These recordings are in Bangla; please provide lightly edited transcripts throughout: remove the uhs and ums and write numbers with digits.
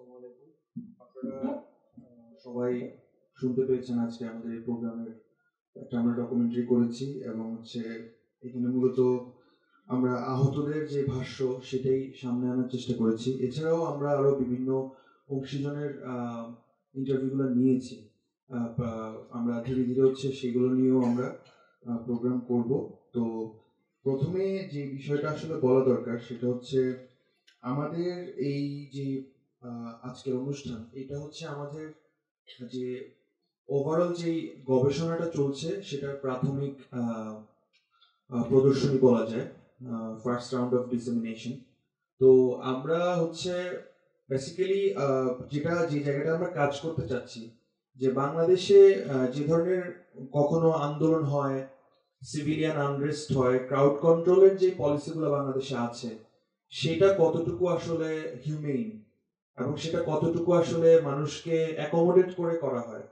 আসসালামু আলাইকুম। আপনারা সবাই শুনতে পেয়েছেন আজকে আমাদের এই প্রোগ্রামের একটা আমরা ডকুমেন্টারি করেছি এবং এখানে মূলত আমরা আহতদের যে ভাষ্য সেটাই সামনে আনার চেষ্টা করেছি। এছাড়াও আমরা আরো বিভিন্ন অংশীজনের ইন্টারভিউগুলো নিয়েছি। আমরা ধীরে ধীরে সেগুলো নিয়েও আমরা প্রোগ্রাম করব। তো প্রথমে যে বিষয়টা আসলে বলা দরকার সেটা হচ্ছে আমাদের এই যে আজকের অনুষ্ঠান, এটা হচ্ছে আমাদের যে ওভারঅল যে গবেষণাটা চলছে সেটার প্রাথমিক প্রদর্শনী বলা যায়, ফার্স্ট রাউন্ড অফ ডিসেমিনেশন। তো আমরা বেসিক্যালি যে জায়গাটা আমরা কাজ করতে চাচ্ছি, যে বাংলাদেশে যে ধরনের কখনো আন্দোলন হয়, সিভিলিয়ান আনরেস্ট হয়, ক্রাউড কন্ট্রোলের যে পলিসিগুলো বাংলাদেশে আছে সেটা কতটুকু আসলে হিউমেইন এবং সেটা কতটুকু আসলে মানুষকে অ্যাকোমোডেট করে করা হয়,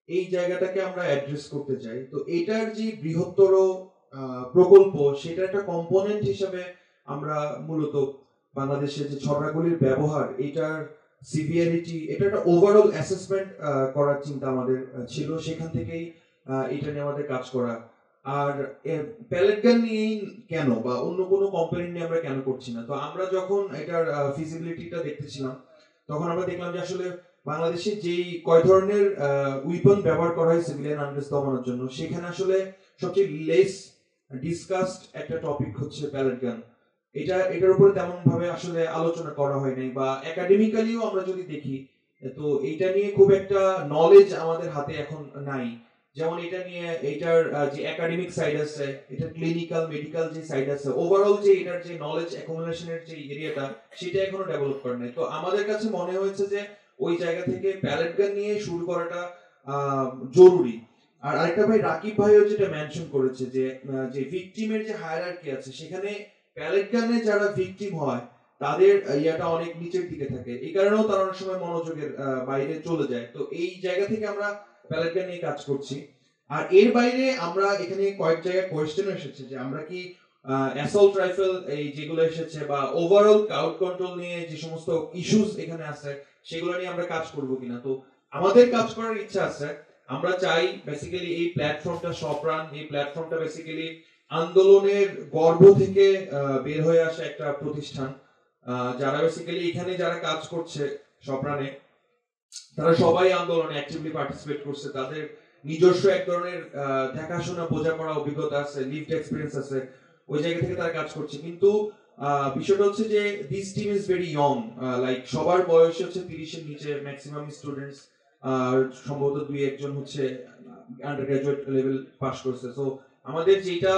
এই জায়গাটাকে আমরা অ্যাড্রেস করতে চাই। তো এটার যে বৃহত্তর প্রকল্প, সেটা একটা কম্পোনেন্ট হিসেবে আমরা মূলত বাংলাদেশে যে ছড়াগুলির ব্যবহার, এটার সিভিয়ারিটি, এটা একটা ওভারঅল অ্যাসেসমেন্ট করার চিন্তা আমাদের ছিল। সেখান থেকেই এটা নিয়ে আমাদের কাজ করা। আর প্যালেট গান নিয়েই কেন, বা অন্য কোনো কোম্পানি নিয়ে আমরা কেন করছি না, তো আমরা যখন এটার ফিজিবিলিটিটা দেখতেছিলাম তখন আমরা দেখলাম যে আসলে বাংলাদেশে যেই কয় ধরনের উইপন ব্যবহার করা হয় সিভিলিয়ান আনরেস্ট দমানোর জন্য, সেখানে আসলে সবচেয়ে লেস ডিসকাসড একটা টপিক হচ্ছে প্যালেট গান। এটার উপরে তেমন ভাবে আসলে আলোচনা করা হয় নাই, বা একাডেমিক্যালিও আমরা যদি দেখি তো এটা নিয়ে খুব একটা নলেজ আমাদের হাতে এখন নাই। যেমন এটা নিয়ে এটার যে একাডেমিক সাইড আছে, এটা ক্লিনিক্যাল মেডিকেল যে সাইড আছে, ওভারঅল যে এটার যে নলেজ অ্যাকুমুলেশনের যে এরিয়াটা, সেটা এখনো ডেভেলপ করে নাই। তো আমাদের কাছে মনে হয়েছে যে ওই জায়গা থেকে প্যালেট গান নিয়ে শুরু করাটা জরুরি। আর আরেকটা ভাই রাকিব ভাইও যেটা মেনশন করেছে যে ভিকটিমের যে হায়ারার্কি আছে, সেখানে প্যালেট গানে যারা ভিকটিম হয় তাদের ইয়াটা অনেক নিচের দিকে থাকে, এই কারণেও তারা অনেক সময় মনোযোগের বাইরে চলে যায়। তো এই জায়গা থেকে আমরা প্যালেট গান নিয়ে কাজ করছি। আর এর বাইরে আমরা এখানে কয়েক জায়গায় কোয়েশ্চেন এসেছে যে আমরা কি অ্যাসল্ট রাইফেল এই যেগুলো এসেছে, বা ওভারঅল ক্রাউড কন্ট্রোল নিয়ে যে সমস্ত ইস্যুস এখানে আছে সেগুলো নিয়ে আমরা কাজ করব কিনা। তো আমাদের কাজ করার ইচ্ছা আছে। আমরা চাই বেসিক্যালি এই প্ল্যাটফর্মটা সপ্রাণ, এই প্ল্যাটফর্মটা বেসিক্যালি আন্দোলনের গর্ভ থেকে বের হয়ে আসা একটা প্রতিষ্ঠান। যারা বেসিক্যালি এখানে যারা কাজ করছে সপ্রাণে, তারা সবাই আন্দোলনে অ্যাক্টিভলি পার্টিসিপেট করছে। তাদের নিজস্ব এক ধরনের দেখাশোনা বোঝাপড়া অভিজ্ঞতা আছে, লিভড এক্সপেরিয়েন্স আছে, ওই জায়গা থেকে তারা কাজ করছে। কিন্তু বিষয়টা হচ্ছে যে this team is very young, like সবার বয়স 30 এর নিচে, ম্যাক্সিমাম স্টুডেন্টস সম্ভবত 2-1 জন আন্ডার গ্রাজুয়েট লেভেল পাস করছে। সো আমাদের যেটা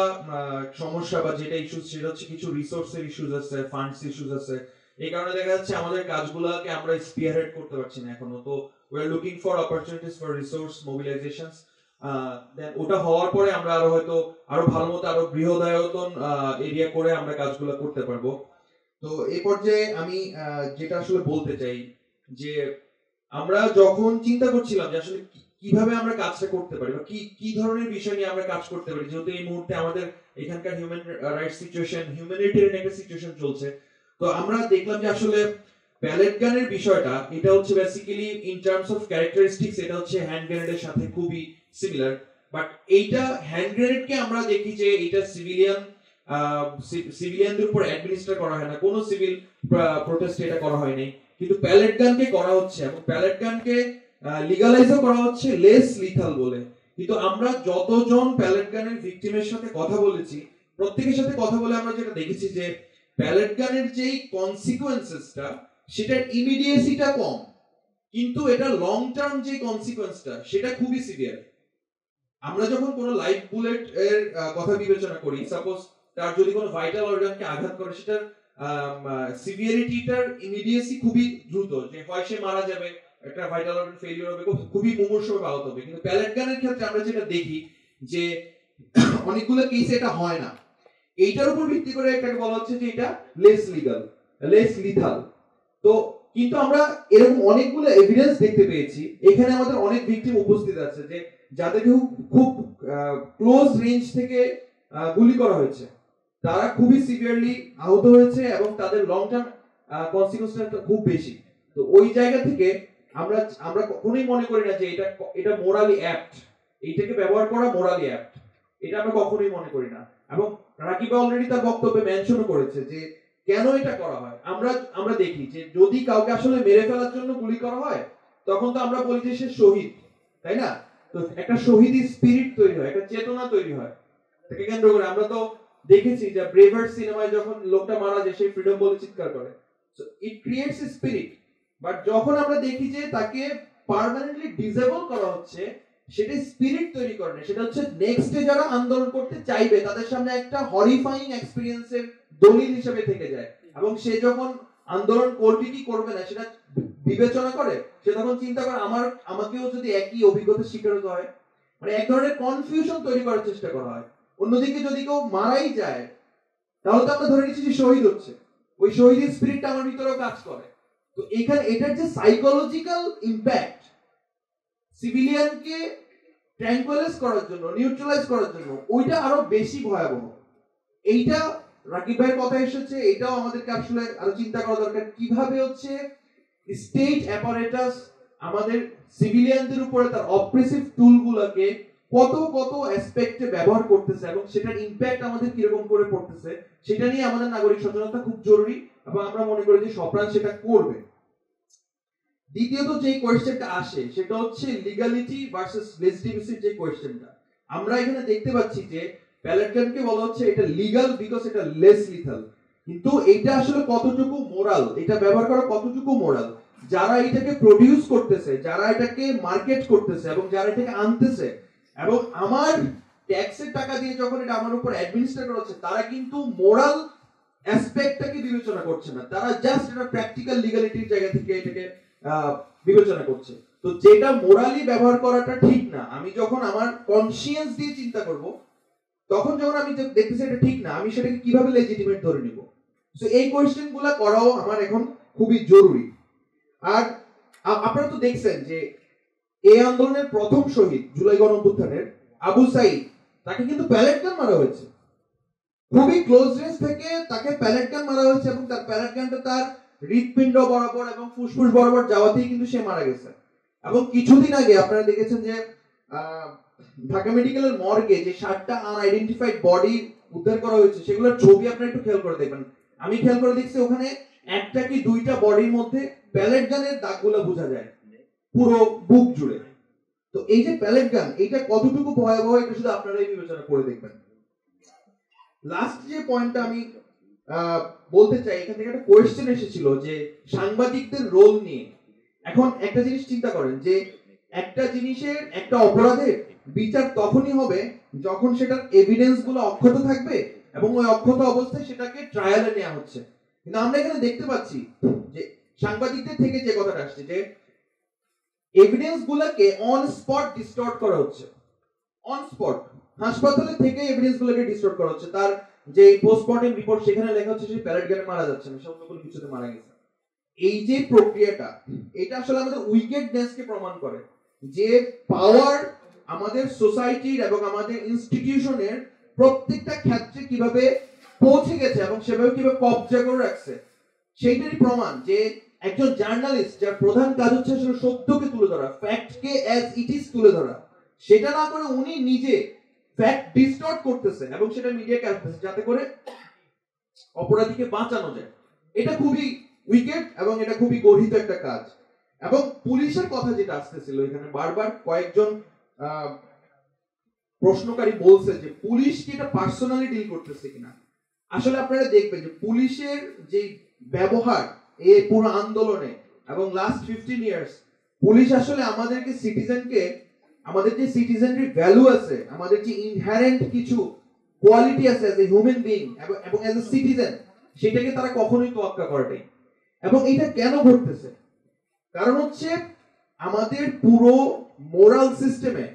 সমস্যা বা যেটা ইস্যুস, সেটা হচ্ছে কিছু রিসোর্সের ইস্যুস আছে, ফান্ডস ইস্যুস আছে। এই কারণে দেখা যাচ্ছে আমাদের কাজগুলোকে আমরা স্পিয়ারহেড করতে পারছি না এখনো। তো we are looking for opportunities for resource mobilizations. দেন ওটা হওয়ার পরে আমরা আরো ভালো মতো আরো বৃহদায়তন এরিয়া করে আমরা কাজগুলো করতে পারবো। তো এই পর্যায়ে আমি যেটা আসলে বলতে চাই, যে আমরা যখন চিন্তা করছিলাম যে আসলে কিভাবে আমরা কাজটা করতে পারি, বা কি ধরনের বিষয় নিয়ে আমরা কাজ করতে পারি, যেহেতু এই মুহূর্তে আমাদের এখানকার হিউম্যান রাইটস সিচুয়েশন, হিউম্যানিটেরিয়ান একটা সিচুয়েশন চলছে, তো আমরা দেখলাম যে আসলে প্যালেট গানের বিষয়টা, এটা হচ্ছে basically in terms of characteristics এটা হচ্ছে হ্যান্ড গ্রেনেডের সাথে খুবই সিমিলার। বাট এইটা হ্যান্ড গ্রেনেডকে আমরা দেখি যে এটা সিভিলিয়ানদের উপর অ্যাডমিনিস্ট্রেট করা হয় না, কোনো সিভিল প্রোটেস্ট এটা করা হয়নি। কিন্তু প্যালেট গানকে করা হচ্ছে, এবং প্যালেট গানকে লিগালাইজও করা হচ্ছে লেস লিথাল বলে। কিন্তু আমরা যতজন প্যালেট গানের ভিকটিমের সাথে কথা বলেছি, প্রত্যেকের সাথে কথা বলে আমরা যেটা দেখেছি যে প্যালেট গানের যেই কনসিকুয়েন্সেসটা, সেটার ইমিডিয়েসিটা কম, কিন্তু এটা লং টার্ম যে কনসিকুয়েন্সটা সেটা খুবই সিভিয়ার। আমরা যখন কোনো লাইভ বুলেট এর কথা বিবেচনা করি, সাপোজ তার যদি কোনো ভাইটাল অর্গানকে আঘাত করে, সেটার সিভিয়ারিটিটার ইমিডিয়েসি খুবই দ্রুত, যে হয় সে মারা যাবে, একটা ভাইটাল অর্গান ফেলিওর হবে, খুবই মুমূর্ষভাবে আহত হবে। কিন্তু প্যালেট গানের ক্ষেত্রে আমরা যেটা দেখি যে অনেকগুলো কেসে এটা হয় না। এইটার উপর ভিত্তি করে এটাকে বলা হচ্ছে যে এটা লেস লিথাল। তো কিন্তু আমরা এরকম অনেকগুলো এভিডেন্স দেখতে পেয়েছি, এখানে আমাদের অনেক ভিকটিম উপস্থিত আছে যে যাদেরকে খুব ক্লোজ রেঞ্জ থেকে গুলি করা হয়েছে, তারা খুবই সিভিয়ারলি আহত হয়েছে, এবং তাদের লং টার্ম কনসিকুয়েন্সটা খুব বেশি। তো ওই জায়গা থেকে আমরা আমরা কখনোই মনে করি না যে এটা মোরালি অ্যাপ্ট, এইটাকে ব্যবহার করা মোরালি অ্যাপ্ট, এটা আমরা কখনোই মনে করি না। এবং রাকিব অলরেডি তার বক্তব্যে মেনশনও করেছে যে কেন এটা করা হয়। আমরা দেখি যে যদি কাউকে আসলে মেরে ফেলার জন্য গুলি করা হয় তখন তো আমরা বলি যে সে শহীদ, তাই না? তো একটা শহীদি স্পিরিট তৈরি হয়, একটা চেতনা তৈরি হয়। তাকে কেন্দ্র করে আমরা তো দেখেছি যে ব্রেভার সিনেমায় যখন লোকটা মারা যায় সে ফ্রিডম বলে চিৎকার করে। So it creates A spirit. But যখন আমরা দেখি যে তাকে পার্মানেন্টলি ডিসেবল করা হচ্ছে, সেটা স্পিরিট তৈরি করে না, সেটা হচ্ছে নেক্সটে যারা আন্দোলন করতে চাইবে তাদের সামনে একটা হরিফাইং এক্সপেরিয়েন্সের দলিল হিসেবে থেকে যায়। এবং সে যখন আন্দোলন করবে কি করবে না সেটা বিবেচনা করে, সে তখন চিন্তা করে আমাকেও যদি একই অভিজ্ঞতার শিকার হতে হয়, মানে এক ধরনের কনফিউশন তৈরি করার চেষ্টা করা হয়। অন্যদিকে যদি কেউ মারাই যায় তাহলে তো আমরা ধরে নিচ্ছি যে শহীদ হচ্ছে, ওই শহীদের স্পিরিটটা আমার ভিতরেও কাজ করে। তো এখানে এটার যে সাইকোলজিক্যাল ইম্প্যাক্ট সিভিলিয়ানকে ট্র্যাঙ্কুয়ালাইজ করার জন্য, নিউট্রালাইজ করার জন্য, ওইটা আরো বেশি ভয়াবহ। এইটা রাকিব ভাইয়ের কথা এসেছে, এটাও আমাদেরকে আসলে আরো চিন্তা করা দরকার কিভাবে হচ্ছে স্টেট অ্যাপারেটাস আমাদের সিভিলিয়ানদের উপরে তার অপ্রেসিভ টুলগুলোকে কত কত অ্যাসপেক্টে ব্যবহার করতেছে এবং সেটার ইম্প্যাক্ট আমাদের কিরকম করে পড়তেছে, সেটা নিয়ে আমাদের নাগরিক সচেতনতা খুব জরুরি এবং আমরা মনে করি যে সপ্রাণ সেটা করবে। দ্বিতীয়ত যে কোয়েশ্চেনটা আসে সেটা হচ্ছে লিগ্যালিটি ভার্সেস লেজিটিমেসির যে কোয়েশ্চেনটা। আমরা এখানে দেখতে পাচ্ছি যে প্যালেট গানকে বলা হচ্ছে এটা লিগ্যাল বিকজ এটা লেস লিথাল, কিন্তু এটা আসলে কতটুকু মোরাল, এটা ব্যবহার করা কতটুকু মোরাল, যারা এটাকে প্রডিউস করতেছে, যারা এটাকে মার্কেট করতেছে এবং যারা এটাকে আনতেছে এবং আমার ট্যাক্সের টাকা দিয়ে যখন এটা আমার উপর অ্যাডমিনিস্ট্রেট করা হচ্ছে, তারা কিন্তু মোরাল অ্যাসপেক্টটাকে বিবেচনা করছে না, তারা জাস্ট এটা প্র্যাকটিক্যাল লিগ্যালিটির জায়গা থেকে এটাকে বিবেচনা করছে। তো যেটা মোরালি ব্যবহার করাটা ঠিক না, আমি যখন আমার কনসিয়েন্স দিয়ে চিন্তা করব, তখন যখন আমি দেখতেছি এটা ঠিক না, আমি সেটাকে কিভাবে লেজিটিমেট ধরে নিব। সো এই কোয়েশ্চেনগুলো করাও আমার এখন খুবই জরুরি। আর আপনারা তো দেখছেন যে এই আন্দোলনের প্রথম শহীদ জুলাই গণঅভ্যুত্থানের আবু সাইদ, তাকে কিন্তু প্যালেট গান মারা হয়েছে, খুবই ক্লোজ রেঞ্জ থেকে তাকে প্যালেট গান মারা হয়েছে এবং তার প্যালেট গানটা তার হৃৎপিণ্ড বরাবর এবং ফুসফুস বরাবর যাওয়াতেই কিন্তু সে মারা গেছে। এবং কিছুদিন আগে আপনারা দেখেছেন যে ঢাকা মেডিকেলের মর্গে যে 7টা আনআইডেন্টিফাইড বডি উদ্ধার করা হয়েছে, সেগুলোর ছবি আপনারা একটু খেয়াল করে দেখবেন। আমি খেয়াল করে দেখছি ওখানে একটা কি দুইটা বডির মধ্যে প্যালেট গানের দাগগুলো বোঝা যায় পুরো বুক জুড়ে। তো এই যে প্যালেট গান, এটা কতটুকু ভয়াবহ এটা শুধু আপনারাই বিবেচনা করে দেখবেন। লাস্ট যে পয়েন্টটা আমি বলতে চাই, এখান থেকে একটা কোয়েশ্চেন এসেছিল যে সাংবাদিকদের রোল নিয়ে। এখন একটা জিনিস চিন্তা করেন যে একটা জিনিসের, একটা অপরাধের বিচার তখনই হবে যখন সেটার এভিডেন্স গুলো অক্ষত থাকবে এবং ওই অক্ষত অবস্থায় সেটাকে ট্রায়ালে নেওয়া হচ্ছে। কিন্তু আমরা এখানে দেখতে পাচ্ছি যে সাংবাদিকদের থেকে যে কথাটা আসছে যে এভিডেন্স গুলোকে অন স্পট ডিস্টর্ট করা হচ্ছে, অন স্পট হাসপাতালে থেকে এভিডেন্স গুলোকে ডিস্টর্ট করা হচ্ছে। তার যে পোস্টমর্টেম রিপোর্ট সেখানে লেখা হচ্ছে সে প্যালেট গানে মারা যাচ্ছে না, সে অন্য কোনো কিছুতে মারা গেছে। এই যে প্রক্রিয়াটা, এটা আসলে আমাদের উইকেটনেসকে প্রমাণ করে যে পাওয়ার আমাদের সোসাইটির এবং আমাদের ইনস্টিটিউশনের প্রত্যেকটা ক্ষেত্রে কিভাবে পৌঁছে গেছে এবং সেভাবে কিভাবে কবজা করে রাখছে, সেইটারই প্রমাণ যে একজন জার্নালিস্ট যার প্রধান কাজ হচ্ছে আসলে সত্যকে তুলে ধরা, ফ্যাক্টকে অ্যাজ ইট ইজ তুলে ধরা, সেটা না করে উনি নিজে ফ্যাক্ট ডিস্টর্ট করতেছে এবং সেটা মিডিয়াকে আনতেছে যাতে করে অপরাধীকে বাঁচানো যায়। এটা খুবই উইকেট এবং এটা খুবই গর্হিত একটা কাজ। এবং পুলিশের কথা যেটা আসতেছিল এখানে বারবার কয়েকজন প্রশ্নকারী বলছে যে পুলিশ কি এটা পার্সোনালি ডিল করতেছে কিনা। আসলে আপনারা দেখবেন যে পুলিশের যে ব্যবহার এই পুরো আন্দোলনে এবং লাস্ট 15 ইয়ার্স, পুলিশ আসলে আমাদেরকে সিটিজেনকে, আমাদের যে সিটিজেনরি ভ্যালু আছে, আমাদের যে ইনহেরেন্ট কিছু কোয়ালিটি আছে অ্যাজ এ হিউম্যান বিইং এবং অ্যাজ এ সিটিজেন, সেটাকে তারা কখনোই তোয়াক্কা করে নাই। এবং এটা কেন ঘটতেছে? কারণ হচ্ছে আমাদের পুরো মোরাল সিস্টেমে,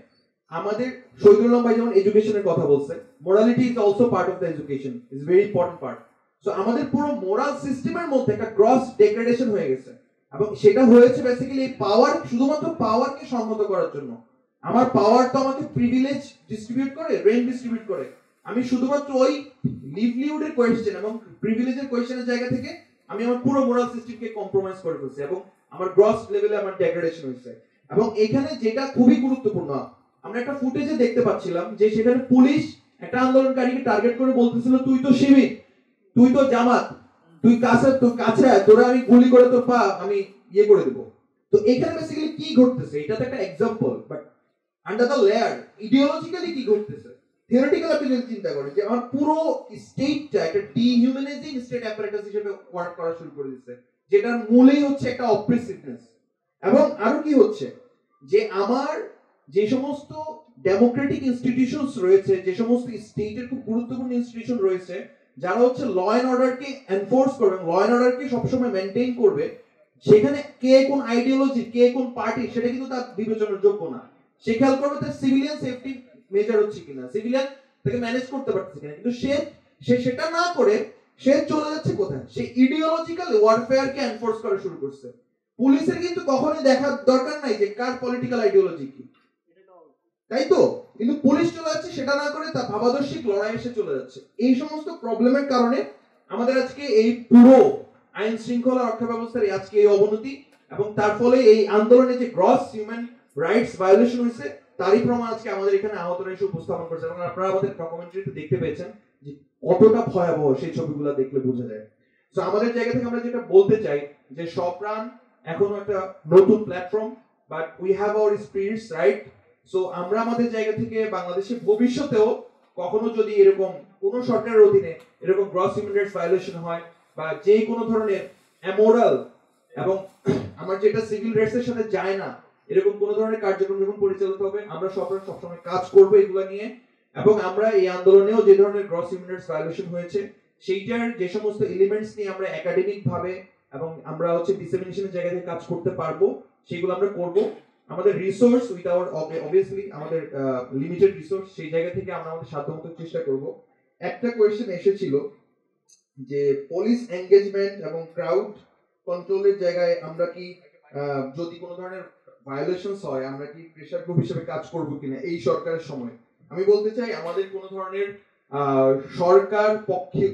আমাদের শহীদুল আলম ভাই যেমন এডুকেশনের কথা বলছে, morality is also part of the education, is very important part. So আমাদের পুরো মোরাল সিস্টেমের মধ্যে একটা গ্রস ডেগ্রেডেশন হয়ে গেছে এবং সেটা হয়েছে বেসিক্যালি এই পাওয়ার, শুধুমাত্র পাওয়ারকে সংহত করার জন্য। আমার পাওয়ার তো আমাকে প্রিভিলেজ ডিস্ট্রিবিউট করে, রেন্ট ডিস্ট্রিবিউট করে, আমি শুধুমাত্র ওই লিভলিহুডের কোয়েশ্চেন এবং প্রিভিলেজের কোয়েশ্চেনের জায়গা থেকে আমি আমার পুরো মোরাল সিস্টেমকে কম্প্রোমাইজ করে ফেলছি এবং আমার গ্রস লেভেলে আমার ডেগ্রেডেশন হয়েছে। এবং এখানে যেটা খুবই গুরুত্বপূর্ণ, আমরা একটা ফুটেজে দেখতে পাচ্ছিলাম যে সেখানে পুলিশ একটা আন্দোলনকারীকে টার্গেট করে বলতেছিল, তুই তো শিবির, তুই তো জামাত, তুই কাছে তোরা আমি গুলি করে তোর পা আমি ইয়ে করে দেবো। তো এখানে বেসিক্যালি কি ঘটতেছে, এটা তো একটা example, but under the layer ideologically কি ঘটতেছে, থিওরিটিক্যাল আপনি যদি চিন্তা করেন যে আমার পুরো স্টেটটা একটা ডিহিউম্যানাইজিং স্টেট অ্যাপারেটাস হিসেবে ওয়ার্ক করা শুরু করে দিচ্ছে, যেটার মূলেই হচ্ছে একটা অপ্রেসিভনেস। এবং আরো কি হচ্ছে যে আমার যে সমস্ত ডেমোক্রেটিক ইনস্টিটিউশনস রয়েছে, যে সমস্ত স্টেটের খুব গুরুত্বপূর্ণ ইনস্টিটিউশন রয়েছে, যারা হচ্ছে ল এন্ড অর্ডারকে এনফোর্স করবে, ল এন্ড অর্ডারকে সবসময় মেনটেন করবে, সেখানে কে কোন আইডিওলজি, কে কোন পার্টি, সেটা কিন্তু তার বিবেচনার যোগ্য না। সে খেয়াল করবে তার সিভিলিয়ান সেফটি মেজার হচ্ছে কিনা, সিভিলিয়ান তাকে ম্যানেজ করতে পারছে কিনা, কিন্তু সে সেটা না করে সে চলে যাচ্ছে কোথায়, সে ইডিওলজিক্যাল ওয়ারফেয়ারকে এনফোর্স করা শুরু করছে। পুলিশের কিন্তু কখনোই দেখার দরকার নাই যে কার পলিটিক্যাল আইডিওলজি কি, তাই তো, কিন্তু পুলিশ চলে যাচ্ছে সেটা না করে তার ভাবাদর্শিক লড়াই এসে চলে যাচ্ছে। এই সমস্ত প্রবলেমের কারণে আমাদের আজকে এই পুরো আইন শৃঙ্খলা রক্ষা ব্যবস্থার আজকে এই অবনতি, এবং তার ফলে এই আন্দোলনে যে গ্রস হিউম্যান রাইটস ভায়োলেশন হয়েছে তারই প্রমাণ আজকে আমাদের এখানে আহতরা এসে উপস্থাপন করছে। এবং আপনারা আমাদের ডকুমেন্টারিতে দেখতে পেয়েছেন যে কতটা ভয়াবহ সেই ছবিগুলো দেখলে বোঝা যায়। তো আমাদের জায়গা থেকে আমরা যেটা বলতে চাই যে সপ্রাণ এখনো একটা নতুন platform, but we have our spirits, right? So আমরা আমাদের জায়গা থেকে বাংলাদেশে ভবিষ্যতেও কখনো যদি এরকম কোন সরকারের অধীনে এরকম গ্রস হিউম্যান রাইটস ভায়োলেশন হয়, বা যে কোনো ধরনের অ্যামোরাল এবং আমার যেটা সিভিল রাইটস এর সাথে যায় না, এরকম কোন ধরনের কার্যক্রম যখন পরিচালিত হবে, আমরা সবসময় কাজ করব এগুলো নিয়ে। এবং আমরা এই আন্দোলনেও যে ধরনের গ্রস হিউম্যান রাইটস ভায়োলেশন হয়েছে সেইটার যে সমস্ত এলিমেন্টস নিয়ে আমরা একাডেমিক ভাবে এবং আমরা হচ্ছে ডিসেমিনেশনের জায়গা থেকে কাজ করতে পারবো, সেগুলো আমরা করব। আমাদের রিসোর্স উইথ আওয়ার অবভিয়াসলি আমাদের লিমিটেড রিসোর্স, সেই জায়গা থেকে আমরা আমাদের সাধ্যমতো চেষ্টা করব। একটা কোয়েশ্চেন এসেছিল যে পুলিশ এনগেজমেন্ট এবং ক্রাউড কন্ট্রোলের জায়গায় আমরা কি যদি কোনো ধরনের ভায়োলেশনস হয় আমরা কি প্রেসার গ্রুপ হিসেবে কাজ করব কিনা এই সরকারের সময়। আমি বলতে চাই আমাদের কোনো ধরনের সরকার পক্ষে,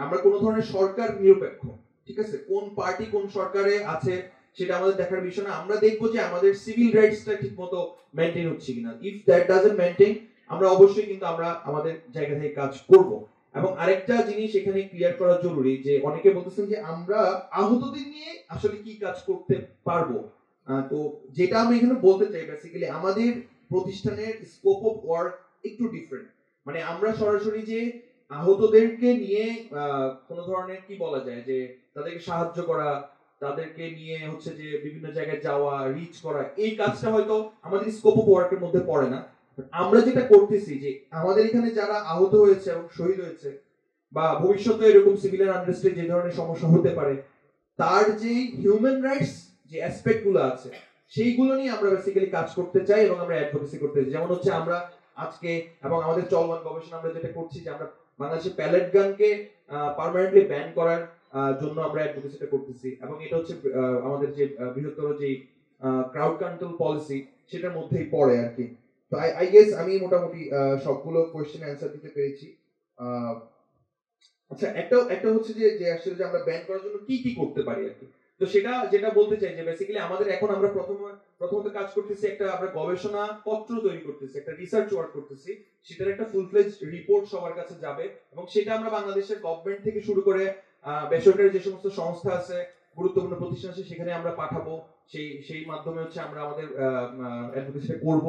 আমরা কোনো ধরনের সরকার নিরপেক্ষ, ঠিক আছে, কোন পার্টি কোন সরকারে আছে সেটা আমাদের দেখার বিষয় না। আমরা দেখবো যে আমাদের সিভিল রাইটসটা ঠিকমতো মেইনটেইন হচ্ছে কিনা। ইফ দ্যাট ডাজন্ট মেইনটেইন, আমরা অবশ্যই কিন্তু আমরা আমাদের জায়গা থেকে কাজ করব। এবং আরেকটা জিনিস এখানে ক্লিয়ার করা জরুরি যে অনেকে বলতেছেন যে আমরা আহতদের নিয়ে আসলে কি কাজ করতে পারবো। তো যেটা আমি এখানে বলতে চাই বেসিক্যালি আমাদের প্রতিষ্ঠানের স্কোপ অফ ওয়ার্ক একটু ডিফারেন্ট। মানে আমরা সরাসরি যে আহতদেরকে নিয়ে কোনো ধরনের কি বলা যায় যে তাদেরকে সাহায্য করা, তাদেরকে নিয়ে হচ্ছে যে বিভিন্ন জায়গায় যাওয়া, রিচ করা, এই কাজটা হয়তো আমাদের স্কোপ অফ ওয়ার্কের মধ্যে পড়ে না। আমরা যেটা করতেছি যে আমাদের এখানে যারা আহত হয়েছে এবং শহীদ হয়েছে, বা ভবিষ্যতে এরকম সিভিলিয়ান আনরেস্টে যে ধরনের সমস্যা হতে পারে, তার যে হিউম্যান রাইটস যে অ্যাসপেক্ট গুলো আছে সেইগুলো নিয়ে আমরা বেসিক্যালি কাজ করতে চাই এবং আমরা অ্যাডভোকেসি করতে চাই। যেমন হচ্ছে আমরা আজকে এবং আমাদের চলমান গবেষণা আমরা যেটা করছি যে আমরা বাংলাদেশে প্যালেট গানকে পার্মানেন্টলি ব্যান করার জন্য আমরা অ্যাডভোকেসিটা করতেছি, এবং এটা হচ্ছে আমাদের যে বৃহত্তর যে ক্রাউড কন্ট্রোল পলিসি সেটার মধ্যেই পড়ে আর কি। তো আই গেস আমি মোটামুটি সবগুলো কোশ্চেন অ্যান্সার দিতে পেরেছি। আচ্ছা, একটা হচ্ছে যে আসলে যে আমরা ব্যান করার জন্য কি কি করতে পারি আর কি। তো সেটা যেটা বলতে চাই যে বেসিক্যালি আমাদের এখন আমরা প্রথমত কাজ করতেছি, একটা আমরা গবেষণা পত্র তৈরি করতেছি, একটা রিসার্চ ওয়ার্ক করতেছি, সেটার একটা ফুল ফ্লেজ রিপোর্ট সবার কাছে যাবে, এবং সেটা আমরা বাংলাদেশের গভর্নমেন্ট থেকে শুরু করে বেসরকারি যে সমস্ত সংস্থা আছে, গুরুত্বপূর্ণ প্রতিষ্ঠান আছে, সেখানে আমরা পাঠাবো। সেই মাধ্যমে হচ্ছে আমরা আমাদের অ্যাডভোকেসিটা করব।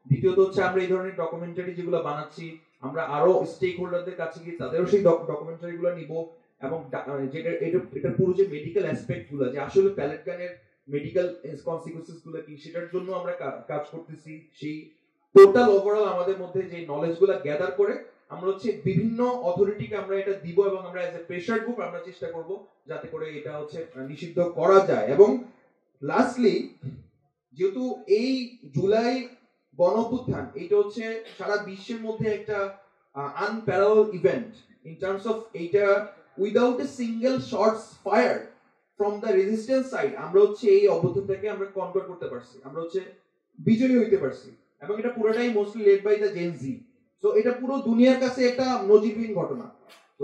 দ্বিতীয়ত হচ্ছে আমরা এই ধরনের ডকুমেন্টারি যেগুলো বানাচ্ছি, আমরা আরো স্টেক হোল্ডারদের কাছে গিয়ে তাদেরও সেই ডকুমেন্টারি গুলো নিব, এবং যেটা এটা পুরো যে মেডিকেল অ্যাসপেক্ট গুলো, যে আসলে প্যালেট গানের মেডিকেল কনসিকুয়েন্সেস গুলো কি, সেটার জন্য আমরা কাজ করতেছি। সেই টোটাল ওভারঅল আমাদের মধ্যে যে নলেজ গুলো গ্যাদার করে আমরা হচ্ছে বিভিন্ন অথরিটিকে আমরা এটা দিব, এবং আমরা এজ এ প্রেসার গ্রুপ আমরা চেষ্টা করব যাতে করে এটা হচ্ছে নিষিদ্ধ করা যায়। এবং লাস্টলি, যেহেতু এই জুলাই গণঅভ্যুত্থান এটা হচ্ছে সারা বিশ্বের মধ্যে একটা unparalleled event in terms of এইটা, without a single shots fire from the resistance side আমরা হচ্ছে এই অভ্যুত্থানটাকে আমরা কন্ট্রোল করতে পারছি, আমরা হচ্ছে বিজয়ী হইতে পারছি, এবং এটা পুরোটাই mostly led by the Gen Z. So এটা পুরো দুনিয়ার কাছে একটা নজিরবিহীন ঘটনা। তো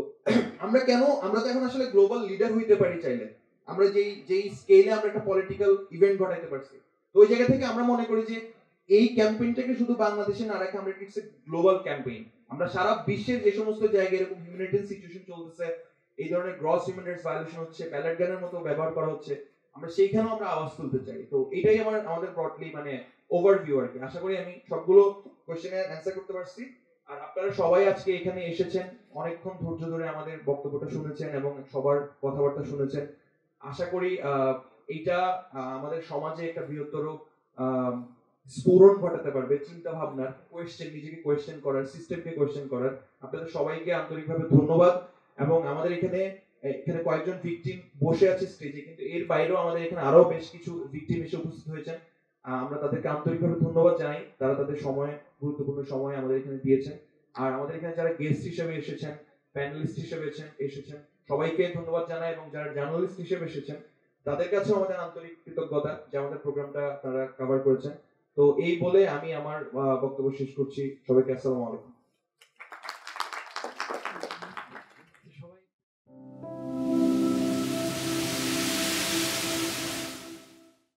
আমরা তো এখন আসলে গ্লোবাল লিডার হইতে পারি চাইলে, আমরা যেই স্কেলে আমরা একটা পলিটিক্যাল ইভেন্ট ঘটাইতে পারছি। তো ওই জায়গা থেকে আমরা মনে করি যে এই ক্যাম্পেইনটাকে শুধু বাংলাদেশে না রেখে আমরা ইটস এ গ্লোবাল ক্যাম্পেইন। আমরা সারা বিশ্বের যে সমস্ত জায়গায় এরকম হিউম্যানিটেরিয়ান সিচুয়েশন চলতেছে, এই ধরনের গ্রস হিউম্যান রাইটস ভায়োলেশন হচ্ছে, প্যালেট গানের মতো ব্যবহার করা হচ্ছে, আমরা সেইখানেও আমরা আওয়াজ তুলতে চাই। তো এটাই আমাদের ব্রডলি মানে ওভারভিউ আর কি। আশা করি আমি সবগুলো কোশ্চেনের অ্যান্সার করতে পারছি। আর আপনারা সবাই আজকে এখানে এসেছেন, অনেকক্ষণ ধৈর্য ধরে আমাদের বক্তব্যটা শুনেছেন এবং সবার কথাবার্তা শুনেছেন। আশা করি এইটা আমাদের সমাজে একটা বৃহত্তর স্ফুরণ ঘটাতে পারবে চিন্তা ভাবনার, নিজেকে কোয়েশ্চেন করার, সিস্টেমকে কোয়েশ্চেন করার। আপনাদের সবাইকে আন্তরিকভাবে ধন্যবাদ। এবং আমাদের এখানে কয়েকজন ভিকটিম বসে আছে স্টেজে, কিন্তু এর বাইরেও আমাদের এখানে আরো বেশ কিছু ভিকটিম এসে উপস্থিত হয়েছেন। আমরা তাদেরকে আন্তরিকভাবে ধন্যবাদ জানাই, তারা তাদের গুরুত্বপূর্ণ সময় আমাদের এখানে দিয়েছেন। আর আমাদের এখানে যারা গেস্ট হিসেবে এসেছেন, প্যানেলিস্ট হিসেবে এসেছেন, সবাইকে ধন্যবাদ জানাই। এবং যারা জার্নালিস্ট হিসেবে এসেছেন তাদের কাছেও আমাদের আন্তরিক কৃতজ্ঞতা যে আমাদের প্রোগ্রামটা তারা কভার করেছেন। তো এই বলে আমি আমার বক্তব্য শেষ করছি। সবাইকে আসসালামু আলাইকুম।